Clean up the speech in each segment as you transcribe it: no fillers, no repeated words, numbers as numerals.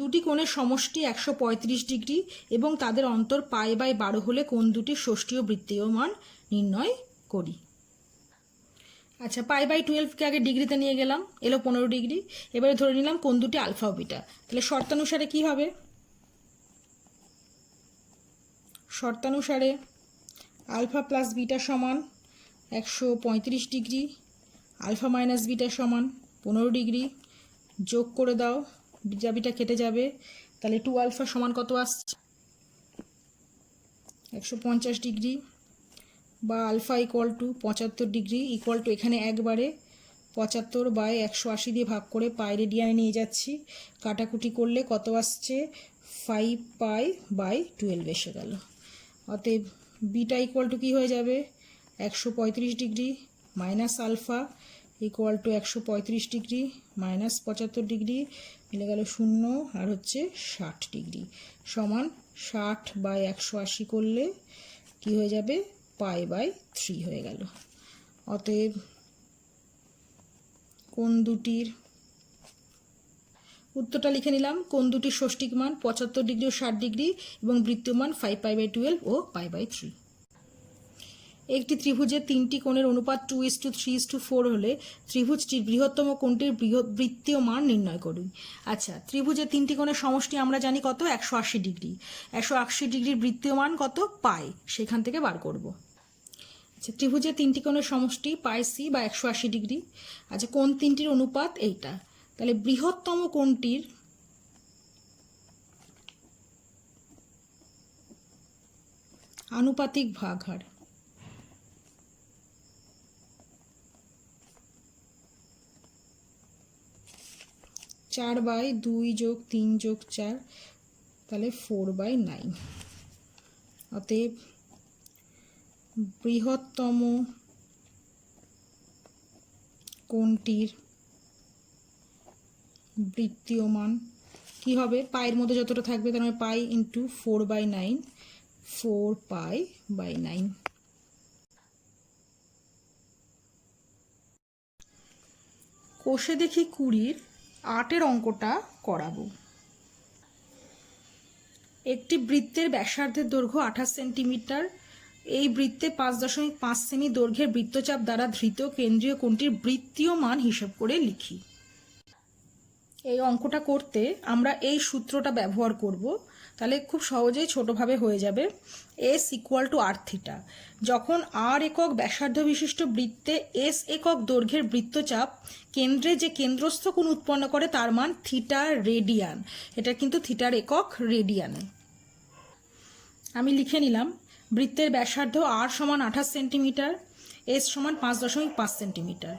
দুটি কোণের সমষ্টি 135 ডিগ্রি এবং তাদের অন্তর π/12 হলে কোণ দুটির ষষ্ঠী ও বৃত্তীয় মান নির্ণয় করি। আচ্ছা, π/12কে আগে ডিগ্রিতে নিয়ে গেলাম, এলো 15 ডিগ্রি। এবারে ধরে নিলাম কোণ দুটি আলফা ও বিটা। তাহলে শর্তানুসারে কি হবে? শর্তানুসারে আলফা প্লাস বিটা সমান 135 ডিগ্রি, আলফা মাইনাস বিটা সমান 15 ডিগ্রি। যোগ করে দাও, বিটা বিটা কেটে যাবে, তাহলে 2 আলফা সমান কত আসছে? 150 ডিগ্রি, বা alpha equal to 75 degree equal to, এখানে একবারে 75/180 দিয়ে ভাগ করে পাই রেডিয়ানে নিয়ে যাচ্ছি। কাটাকুটি করলে কত আসছে? 5π/12 এসে গেল। অতএব বিটা ইকুয়াল টু কী হয়ে যাবে? 135 degree minus alpha equal to 135 degree minus 75 degree, মিলে গেল 0, আর হচ্ছে 60 ডিগ্রি সমান 60/180 করলে কি হয়ে যাবে? π/3 হয়ে গেল। অতএব কোণ দুটির উত্তরটা লিখে নিলাম। কোণ দুটির ষষ্ঠিক মান 75 ডিগ্রি ও 60 ডিগ্রি এবং বৃত্তীয় মান 5π/12 ও π/3। একটি ত্রিভুজের তিনটি কোণের অনুপাত 2:3:4 হলে ত্রিভুজটির বৃহত্তম কোণটির বৃত্তীয় মান নির্ণয় করুন। আচ্ছা, ত্রিভুজের তিনটি কোণের সমষ্টি আমরা জানি কত? 180 ডিগ্রি। 180 ডিগ্রির বৃত্তীয় মান কত? পাই, সেখান থেকে বার করব। আচ্ছা, ত্রিভুজের তিনটি কোণের সমষ্টি πc বা 180 ডিগ্রি। আচ্ছা, কোণ তিনটির অনুপাত এইটা, তাহলে বৃহত্তম কোণটির আনুপাতিক ভাগহার। চার বাই 2+3+4, তাহলে 4/9। অতএব বৃহত্তম কোণটির বৃত্তীয় মান কি হবে? পায়ের মধ্যে যতটা থাকবে তার মানে পাই ইন্টু 4/9, 4π/9। কোষে দেখি 20-এর 8-এর অঙ্কটা করাবো। একটি বৃত্তের ব্যাসার্ধের দৈর্ঘ্য 28 সেন্টিমিটার। এই বৃত্তে 5.5 সেমি দৈর্ঘ্যের বৃত্তচাপ দ্বারা ধৃত কেন্দ্রীয় কোণটির বৃত্তীয় মান হিসাব করে লিখি। এই অঙ্কটা করতে আমরা এই সূত্রটা ব্যবহার করব, তাহলে খুব সহজেই ছোটোভাবে হয়ে যাবে। S = r theta. যখন r একক ব্যাসার্ধ বিশিষ্ট বৃত্তে S একক দৈর্ঘ্যের বৃত্তচাপ কেন্দ্রে যে কেন্দ্রস্থ কোণ উৎপন্ন করে তার মান থিটা রেডিয়ান। এটা কিন্তু থিটার একক রেডিয়ানে। আমি লিখে নিলাম, বৃত্তের ব্যাসার্ধ r সমান 28 সেন্টিমিটার, S সমান 5.5 সেন্টিমিটার।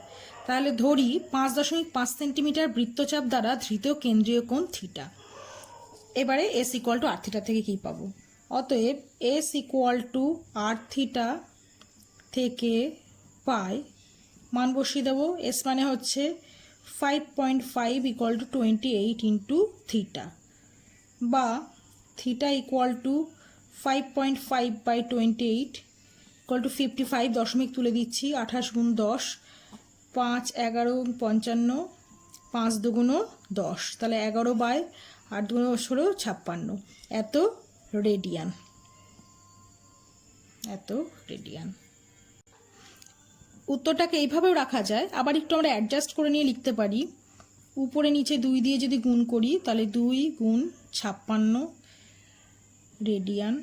তাহলে ধরি 5.5 সেন্টিমিটার বৃত্তচাপ দ্বারা ধৃত কেন্দ্রীয় কোণ থিটা। এবারে S = r থিটা থেকে কী পাবো? অতএব S = r থিটা থেকে পাই মান বসিয়ে দেবো। S মানে হচ্ছে 5.5 = 28 ইন্টু থিটা, বা থিটা = 5.5/28 = 55, দশমিক তুলে দিচ্ছি, 28 × 10, 5 11 55, 5 2 10, তাহলে 11/8 2 56, এত রেডিয়ান। উত্তরটাকে এইভাবেও রাখা যায়, আবার একটু আমরা অ্যাডজাস্ট করে নিয়ে লিখতে পারি। উপরে নিচে 2 দিয়ে যদি গুণ করি তাহলে 2 × 56 রেডিয়ান,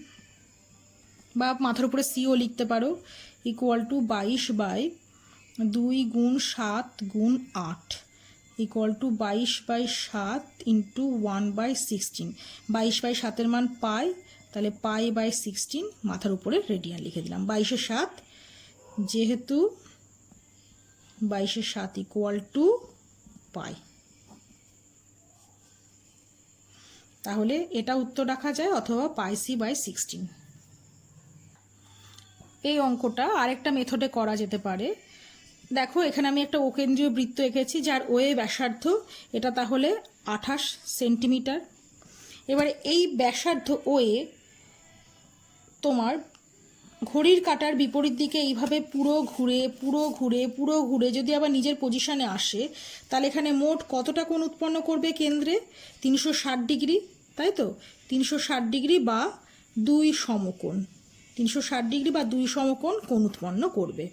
বা মাথার উপরে সিও লিখতে পারো, = 22/2 × 7 × 8 = 22/7 × 1/16। 22/7 মান পাই, তাহলে π/16 মাথার উপরে রেডিয়ান লিখে দিলাম। 22/7, যেহেতু 22/7 = পাই, তাহলে এটা উত্তর রাখা যায়, অথবা πc/16। এই অঙ্কটা আরেকটা মেথডে করা যেতে পারে। দেখো, এখানে আমি একটা অকেন্দ্রীয় বৃত্ত এঁকেছি যার ওয়ে ব্যাসার্ধ, এটা তাহলে 28 সেন্টিমিটার। এবারে এই ব্যাসার্ধ ওয়ে তোমার ঘড়ির কাঁটার বিপরীত দিকে এইভাবে পুরো ঘুরে যদি আবার নিজের পজিশনে আসে, তাহলে এখানে মোট কতটা কোণ উৎপন্ন করবে কেন্দ্রে? 360 ডিগ্রি, তাই তো? 360 ডিগ্রি বা 2 সমকোণ, 360 ডিগ্রি বা 2 সমকোণ কোণ উৎপন্ন করবে।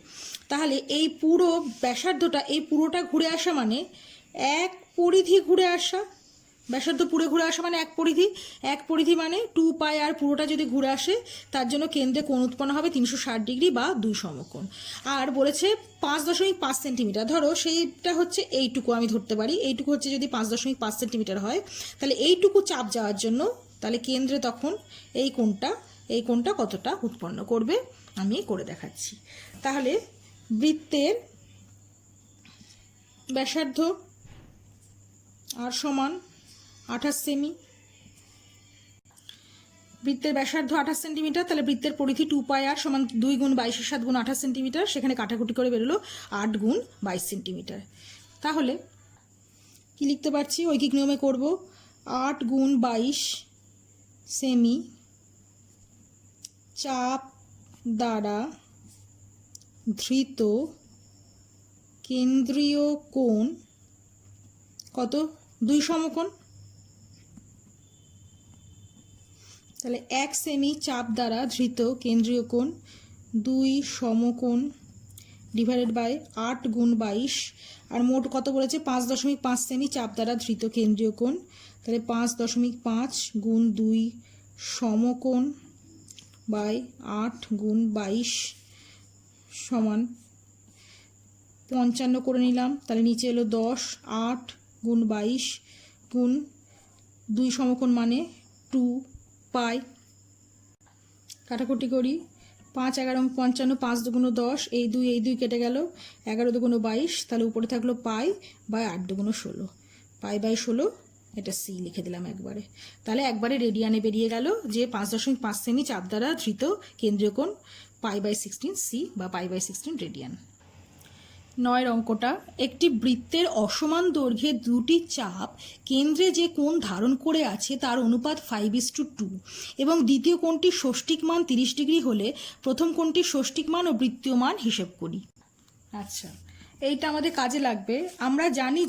তাহলে এই পুরো ব্যাসার্ধটা, এই পুরোটা ঘুরে আসা মানে এক পরিধি ঘুরে আসা। ব্যাসার্ধ পুরো ঘুরে আসা মানে এক পরিধি মানে 2π, আর পুরোটা যদি ঘুরে আসে তার জন্য কেন্দ্রে কোণ উৎপন্ন হবে 360 ডিগ্রি বা 2 সমকোণ। আর বলেছে 5.5 সেন্টিমিটার, ধরো সেইটা হচ্ছে এইটুকু আমি ধরতে পারি, এইটুকু হচ্ছে যদি 5.5 সেন্টিমিটার হয়, তাহলে এইটুকু চাপ যাওয়ার জন্য তাহলে কেন্দ্রে তখন এই কোণটা কতটা উৎপন্ন করবে আমি করে দেখাচ্ছি। তাহলে বৃত্তের ব্যাসার্ধ আর সমান 28 সেমি, বৃত্তের ব্যাসার্ধ 28 সেন্টিমিটার, তাহলে বৃত্তের পরিধি 2π আর সমান 2 গুণ 22 7 গুণ 28 সেন্টিমিটার, সেখানে কাটাকুটি করে বেরোলো 8 গুণ 22 সেন্টিমিটার। তাহলে কি লিখতে পারছি? ঐকিক নিয়মে করব। 8 গুণ 22 সেমি চাপ দ্বারা ধৃত কেন্দ্রীয় কোণ কত? 2 সমকোণ। তাহলে 1 সেমি চাপ দ্বারা ধৃত কেন্দ্রীয় কোণ 2 সমকোণ ডিভাইডেড বাই 8 গুণ 22, আর মোট কত বলেছে? 5.5 সেমি চাপ দ্বারা ধৃত কেন্দ্রীয় কোণ, তাহলে 5.5 গুণ 2 সমকোণ বাই 8 গুণ 22 সমান 55 করে নিলাম। তাহলে নিচে এলো 10, 8 গুণ 22 গুণ 2 সমকোণ মানে 2π। কাটাকুটি করি, 5 11 55, 5 দুগুণ 10, এই দুই কেটে গেল, 11 দুগুণ 22, তাহলে উপরে থাকলো পাই বাই 8 দুগুণ 16, পাই বাই 16, এটা সি লিখে দিলাম একবারে। তাহলে একবারে রেডিয়ানে বেরিয়ে গেল যে 5.5 সেমি চাপ দ্বারা ধৃত কেন্দ্রীয় কোণ π/16 সি বা π/16 রেডিয়ান। 9 অঙ্কটা, একটি বৃত্তের অসমান দৈর্ঘ্যে দুটি চাপ কেন্দ্রে যে কোণ ধারণ করে আছে তার অনুপাত 5:2 এবং দ্বিতীয় কোণটির ষষ্ঠিক মান 30 ডিগ্রি হলে প্রথম কোণটির ষষ্ঠিক মান ও বৃত্তীয় মান হিসেব করি। আচ্ছা, এইটা আমাদের কাজে লাগবে। আমরা জানি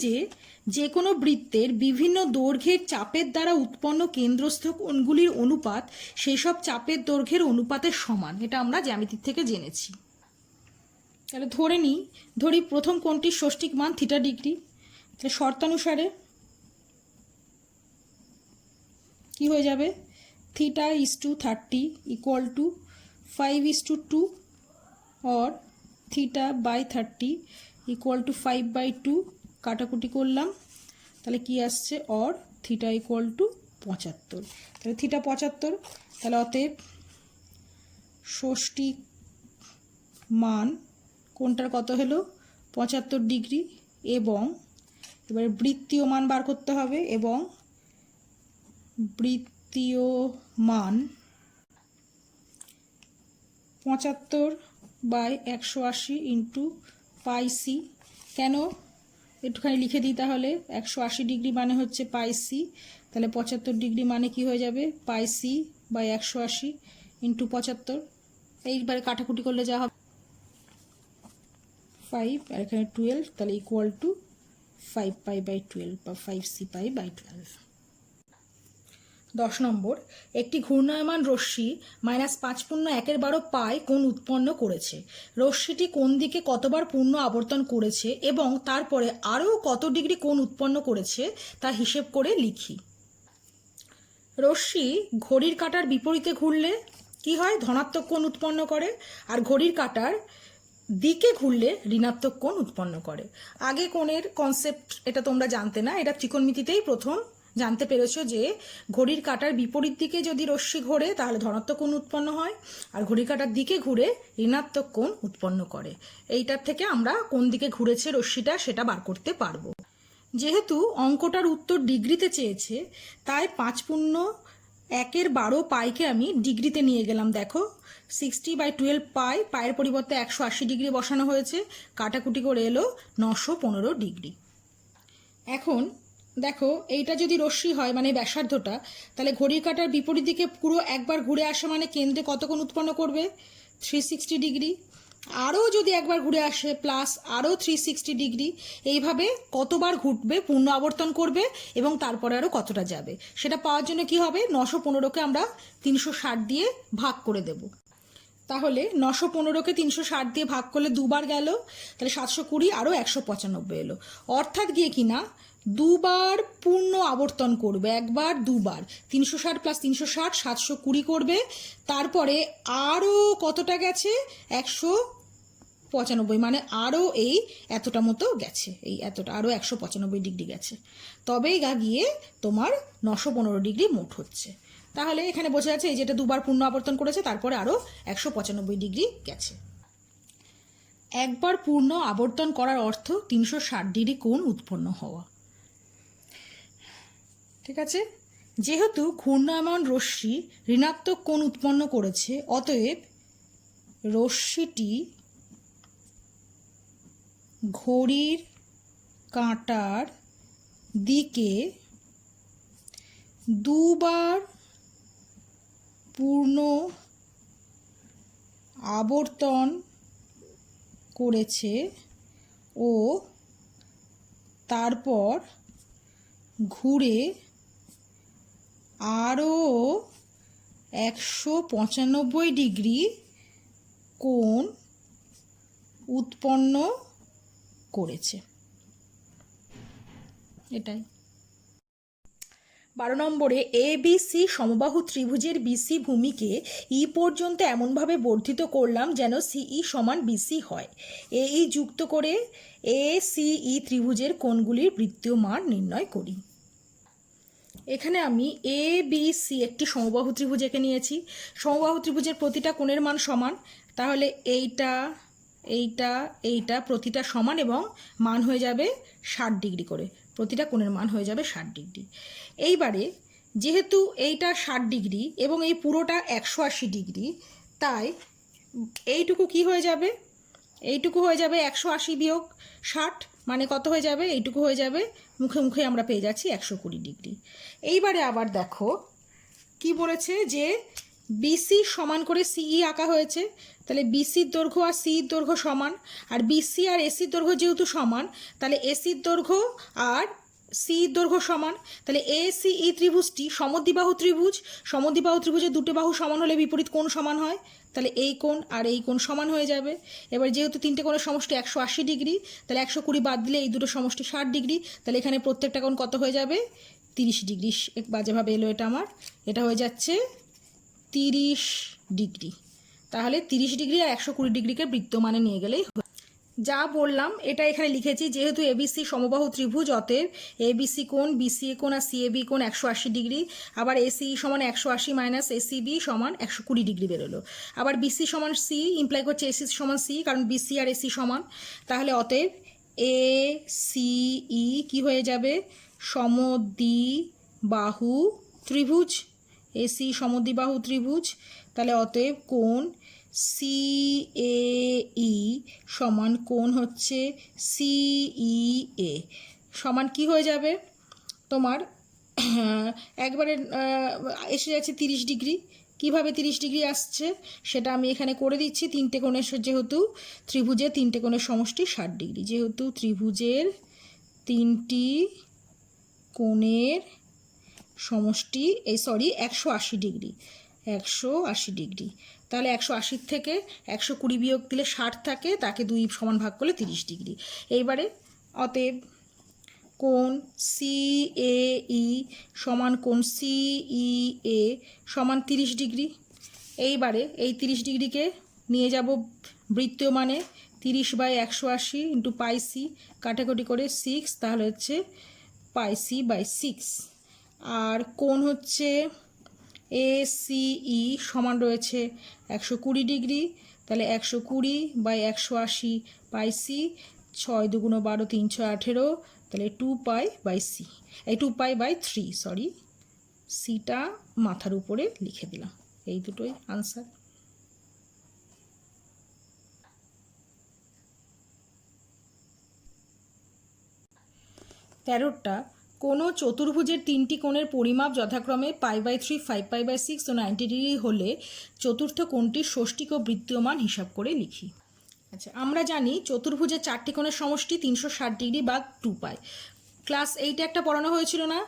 যে কোনো বৃত্তের বিভিন্ন দৈর্ঘ্যের চাপের দ্বারা উৎপন্ন কেন্দ্রস্থ কোণগুলির অনুপাত সেই সব চাপের দৈর্ঘ্যের অনুপাতের সমান, এটা আমরা জ্যামিতি থেকে জেনেছি। তাহলে ধরি প্রথম কোণটির ষষ্ঠিক মান থিটা ডিগ্রি, তাহলে শর্তানুসারে কি হয়ে যাবে? θ/30 = 5:2 और θ/30 = 5/2, কাটাকুটি করলাম, তাহলে কি আসছে? और θ = 75, তাহলে θ 75, তাহলে অতএব ষষ্ঠিক মান কোনটার কত হলো? 75 ডিগ্রি, এবং এবারে বৃত্তীয় মান বার করতে হবে, এবং বৃত্তীয় মান 75/180 ইন্টু πc। কেন? একটুখানি লিখে দিই তাহলে। 180 ডিগ্রি মানে হচ্ছে πc, তাহলে 75 ডিগ্রি মানে কি হয়ে যাবে? πc/180 into 75। এইবারে কাটাকুটি করলে যা হবে 5 আর এখানে 12, তাহলে = 5π/12 বা 5cπ/12। 10 নম্বর, একটি ঘূর্ণায়মান রশ্মি -5.1 পাই কোণ উৎপন্ন করেছে। রশ্মিটি কোন দিকে কতবার পূর্ণ আবর্তন করেছে এবং তারপরে আরও কত ডিগ্রি কোণ উৎপন্ন করেছে তা হিসেব করে লিখি। রশ্মি ঘড়ির কাঁটার বিপরীতে ঘুরলে কি হয়? ধনাত্মক কোণ উৎপন্ন করে, আর ঘড়ির কাঁটার দিকে ঘুরলে ঋণাত্মক কোণ উৎপন্ন করে। আগে কোণের কনসেপ্ট এটা তোমরা জানতে না, এটা ত্রিকোণমিতিতেই প্রথম জানতে পেরেছো যে ঘড়ির কাঁটার বিপরীত দিকে যদি রশ্মি ঘোরে তাহলে ধনাত্মক কোণ উৎপন্ন হয়, আর ঘড়ির কাঁটার দিকে ঘুরে ঋণাত্মক কোণ উৎপন্ন করে। এইটার থেকে আমরা কোন দিকে ঘুরেছে রশ্মিটা সেটা বার করতে পারবো। যেহেতু অঙ্কটার উত্তর ডিগ্রিতে চেয়েছে, তাই 5.1 পাইকে আমি ডিগ্রিতে নিয়ে গেলাম। দেখো 60/12 পাই, পায়ের পরিবর্তে 180 ডিগ্রি বসানো হয়েছে, কাটাকুটি করে এলো 915 ডিগ্রি। এখন দেখো এইটা যদি রশ্মি হয় মানে ব্যাসার্ধটা, তাহলে ঘড়ির কাঁটার বিপরীত দিকে পুরো একবার ঘুরে আসা মানে কেন্দ্রে কত কোণ উৎপন্ন করবে? 360 ডিগ্রি, আরও যদি একবার ঘুরে আসে প্লাস আরও 360 ডিগ্রি, এইভাবে কতবার ঘুরবে, পূর্ণ আবর্তন করবে এবং তারপরে আরও কতটা যাবে সেটা পাওয়ার জন্য কি হবে, 915কে আমরা 360 দিয়ে ভাগ করে দেব। তাহলে 915কে 360 দিয়ে ভাগ করলে দুবার গেল, তাহলে 720 আরও 195 এলো, অর্থাৎ গিয়ে কিনা দুবার পূর্ণ আবর্তন করবে, একবার দুবার 360 প্লাস 360 720 করবে, তারপরে আরও কতটা গেছে 195, মানে আরও এই এতটা মতো গেছে, এই এতটা আরও 195 ডিগ্রি গেছে, তবেই গিয়ে তোমার 915 ডিগ্রি মোট হচ্ছে। তাহলে এখানে বোঝা যাচ্ছে এই যেটা দুবার পূর্ণ আবর্তন করেছে তারপরে আরও 195 ডিগ্রি গেছে। একবার পূর্ণ আবর্তন করার অর্থ 360 ডিগ্রি কোণ উৎপন্ন হওয়া। ঠিক আছে, যেহেতু ঘূর্ণায়মান রশ্মি ঋণাত্মক কোণ উৎপন্ন করেছে, অতএব রশ্মিটি ঘড়ির কাঁটার দিকে দুবার পূর্ণ আবর্তন করেছে ও তারপর ঘুরে আরও 195 ডিগ্রি কোণ উৎপন্ন করেছে। এটাই 12 নম্বরে ABC সমবাহু ত্রিভুজের BC ভূমিকে ই পর্যন্ত এমনভাবে বর্ধিত করলাম যেন CE সমান BC হয়। এই যুক্ত করে ACE ত্রিভুজের কোণগুলির বৃত্তীয় মান নির্ণয় করি। এখানে আমি ABC একটি সমবাহু ত্রিভুজ এঁকে নিয়েছি। সমবাহু ত্রিভুজের প্রতিটা কোণের মান সমান, তাহলে এইটা এইটা এইটা প্রতিটা সমান এবং মান হয়ে যাবে 60 ডিগ্রি করে, প্রতিটা কোণের মান হয়ে যাবে 60 ডিগ্রি। এইবারে যেহেতু এইটা 60 ডিগ্রি এবং এই পুরোটা 180 ডিগ্রি, তাই এইটুকু কি হয়ে যাবে, এইটুকু হয়ে যাবে 180 বিয়োগ 60, মানে কত হয়ে যাবে, এইটুকু হয়ে যাবে, মুখে মুখে আমরা পেয়ে যাচ্ছি 120 ডিগ্রি। এইবারে আবার দেখো কি বলেছে যে বিসি সমান করে সিই আঁকা হয়েছে, তাহলে বিসির দৈর্ঘ্য আর সির দৈর্ঘ্য সমান, আর বিসি আর এসির দৈর্ঘ্য যেহেতু সমান, তাহলে এসির দৈর্ঘ্য আর সির দৈর্ঘ্য সমান, তাহলে এসিই ত্রিভুজটি সমদ্বিবাহু ত্রিভুজ। সমদ্বিবাহু ত্রিভুজের দুটো বাহু সমান হলে বিপরীত কোণ সমান হয়, তাহলে এই কোণ আর এই কোণ সমান হয়ে যাবে। এবার যেহেতু তিনটে কোণের সমষ্টি 180 ডিগ্রি, তাহলে 120 বাদ দিলে এই দুটো সমষ্টি 60 ডিগ্রি, তাহলে এখানে প্রত্যেকটা কোণ কত হয়ে যাবে, 30 ডিগ্রি। বাজেভাবে এলো এটা আমার, এটা হয়ে যাচ্ছে 30 ডিগ্রি। তাহলে 30 ডিগ্রি আর 120 ডিগ্রিকে বৃত্তমানে নিয়ে গেলেই যা বললাম এটা এখানে লিখেছি। যেহেতু এবিসি সমবাহু ত্রিভুজ, অতএব এবিসি কোণ, বিসিএ কোণ আর সিএবি কোণ 180 ডিগ্রি। আবার এসিই সমান 180 মাইনাস এসিবি সমান 120 ডিগ্রি বেরোলো। আবার বিসি সমান সি ইমপ্লাই করছে এসি সমান সি, কারণ বিসি আর এসি সমান। তাহলে অতএব এ সিই কি হয়ে যাবে, সমদ্বিবাহু ত্রিভুজ। এসি সমদ্বিবাহু ত্রিভুজ, তাহলে অতএব কোণ সিএই সমান কোণ হচ্ছে সিইএ সমান কি হয়ে যাবে তোমার, একবারে এসে যাচ্ছে 30 ডিগ্রি। কিভাবে 30 ডিগ্রি আসছে সেটা আমি এখানে করে দিচ্ছি। তিনটে কোণের যেহেতু ত্রিভুজের তিনটে কোণের সমষ্টি 60 ডিগ্রি, যেহেতু ত্রিভুজের তিনটি কোণের সমষ্টি 180 ডিগ্রি, 180 ডিগ্রি, তাহলে 180 থেকে 120 বিয়োগ দিলে 60 থাকে, তাকে 2 সমান ভাগ করলে 30 ডিগ্রি। এইবারে অতএব কোণ সিএই সমান কোণ সিইএ সমান 30 ডিগ্রি। এইবারে এই 30 ডিগ্রিকে নিয়ে যাব বৃত্তীয় মানে, 30/180 ইন্টু পাই সি, কাটাকুটি করে 6, তাহলে হচ্ছে পাই সি বাই 6। আর কোণ হচ্ছে এসিই সমান রয়েছে 120 ডিগ্রি, তাহলে 120/180 পাই সি, 6 দুগুণ 12, 3 6 18, তাহলে 2π/c, এই 2π/3, সরি সিটা মাথার উপরে লিখে দিলাম। এই দুটোই আনসার। 13টা কোনো চতুর্ভুজের তিনটি কোণের পরিমাপ যথাক্রমে π/3, 5π/6 ও 90 ডিগ্রি হলে চতুর্থ কোণটির ষষ্ঠিক ও বৃত্তীয় মান হিসাব করে লিখি। আচ্ছা, আমরা জানি চতুর্ভুজের চারটি কোণের সমষ্টি 360 ডিগ্রি বা 2π। ক্লাস 8-এ একটা পড়ানো হয়েছিল না,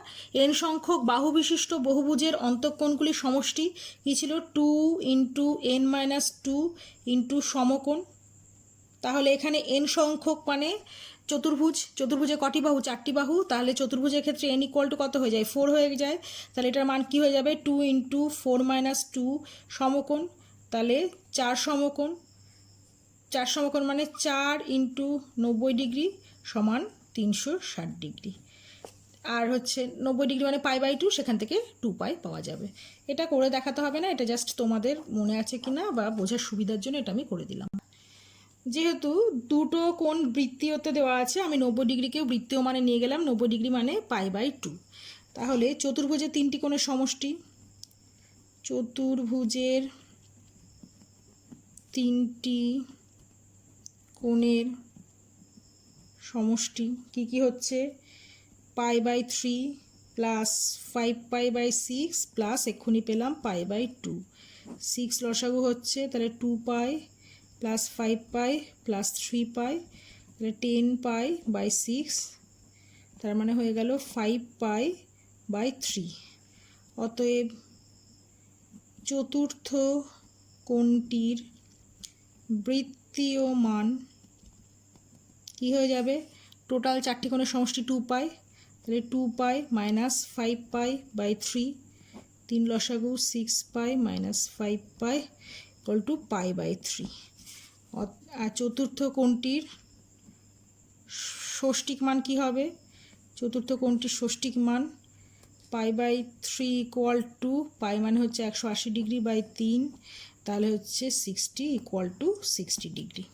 n সংখ্যক বাহু বিশিষ্ট বহুভুজের অন্তঃকোণগুলির সমষ্টি কী ছিল? 2 × n-2 ইন্টু সমকোণ। তাহলে এখানে n সংখ্যক মানে চতুর্ভুজে কটি বাহু? 4টি বাহু। তাহলে চতুর্ভুজের ক্ষেত্রে n = কত হয়ে যায়? 4 হয়ে যায়। তাহলে এটার মান কি হয়ে যাবে? 2 × 4 - 2 সমকোণ। তাহলে 4 সমকোণ মানে 4 × 90 ডিগ্রি সমান 360 ডিগ্রি। আর হচ্ছে 90 ডিগ্রি মানে π/2, সেখান থেকে 2π পাওয়া যাবে। এটা করে দেখাতে হবে না, এটা জাস্ট তোমাদের মনে আছে কিনা বা বোঝার সুবিধার জন্য এটা আমি করে দিলাম। যেহেতু দুটো কোণ বৃত্তীয়তে দেওয়া আছে, আমি 90 ডিগ্রিকেও বৃত্তীয় মানে নিয়ে গেলাম। 90 ডিগ্রি মানে π/2। তাহলে চতুর্ভুজের তিনটি কোণের সমষ্টি, চতুর্ভুজের তিনটি কোণের সমষ্টি কি কি হচ্ছে? π/3 প্লাস 5π/6 প্লাস এক্ষুনি পেলাম π/2। 6 লসাগু হচ্ছে, তাহলে 2π প্লাস 5π প্লাস 3π, তাহলে 10π/6, তার মানে হয়ে গেল 5π/3। অতএব চতুর্থ কোণটির বৃত্তীয় মান কি হয়ে যাবে? টোটাল চারটি কোণের সমষ্টি 2π, তাহলে 2π মাইনাস 5π/3, 3 লসাগু 6π মাইনাস 5π = π/3। আর চতুর্থ কোণটির ষষ্ঠিক মান কি হবে? চতুর্থ কোণটির ষষ্ঠিক মান π/3 = π মানে হচ্ছে 180 ডিগ্রি/3, তাহলে হচ্ছে 60 = 60 ডিগ্রি।